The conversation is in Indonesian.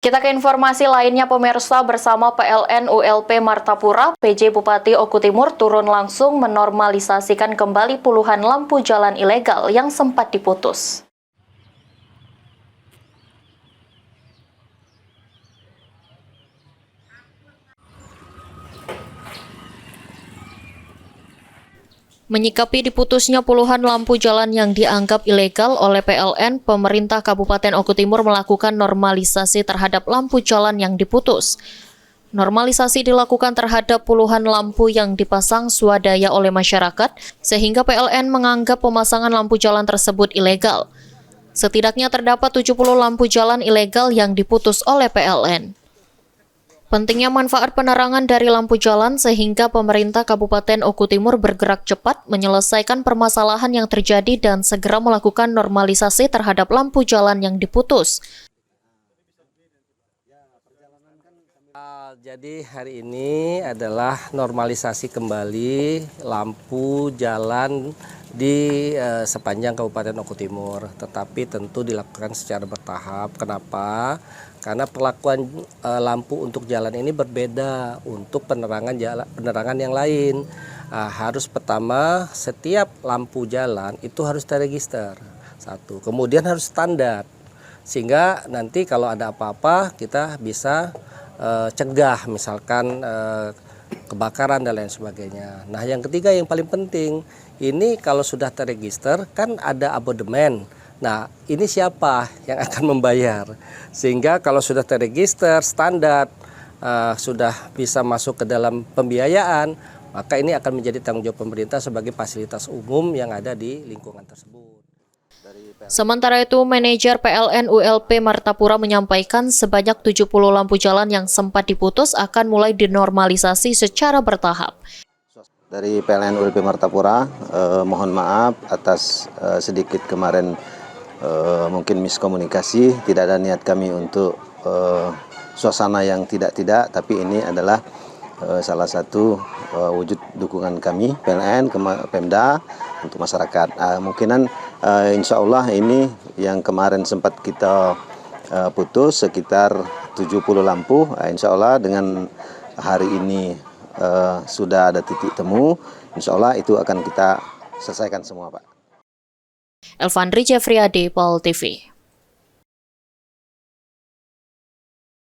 Kita ke informasi lainnya, pemirsa. Bersama PLN ULP Martapura, PJ Bupati Oku Timur turun langsung menormalisasikan kembali puluhan lampu jalan ilegal yang sempat diputus. Menyikapi diputusnya puluhan lampu jalan yang dianggap ilegal oleh PLN, pemerintah Kabupaten Oku Timur melakukan normalisasi terhadap lampu jalan yang diputus. Normalisasi dilakukan terhadap puluhan lampu yang dipasang swadaya oleh masyarakat, sehingga PLN menganggap pemasangan lampu jalan tersebut ilegal. Setidaknya terdapat 70 lampu jalan ilegal yang diputus oleh PLN. Pentingnya manfaat penerangan dari lampu jalan sehingga pemerintah Kabupaten Oku Timur bergerak cepat menyelesaikan permasalahan yang terjadi dan segera melakukan normalisasi terhadap lampu jalan yang diputus. Jadi hari ini adalah normalisasi kembali lampu jalan di sepanjang Kabupaten Oku Timur, tetapi tentu dilakukan secara bertahap. Kenapa? Karena perlakuan lampu untuk jalan ini berbeda untuk penerangan yang lain. Harus pertama, setiap lampu jalan itu harus terregister, satu. Kemudian harus standar, sehingga nanti kalau ada apa-apa kita bisa cegah, misalkan kebakaran dan lain sebagainya. Nah, yang ketiga yang paling penting, ini kalau sudah terregister kan ada abodemen. Nah, ini siapa yang akan membayar? Sehingga kalau sudah terregister standar, sudah bisa masuk ke dalam pembiayaan, maka ini akan menjadi tanggung jawab pemerintah sebagai fasilitas umum yang ada di lingkungan tersebut. Sementara itu, manajer PLN ULP Martapura menyampaikan sebanyak 70 lampu jalan yang sempat diputus akan mulai dinormalisasi secara bertahap. Dari PLN ULP Martapura, mohon maaf atas sedikit kemarin mungkin miskomunikasi. Tidak ada niat kami untuk suasana yang tidak, tapi ini adalah salah satu wujud dukungan kami PLN, Pemda untuk masyarakat. Insya Allah ini yang kemarin sempat kita putus sekitar 70 lampu. Insya Allah dengan hari ini sudah ada titik temu. Insya Allah itu akan kita selesaikan semua, Pak. Elvandri Jeffriyadi, Pol TV.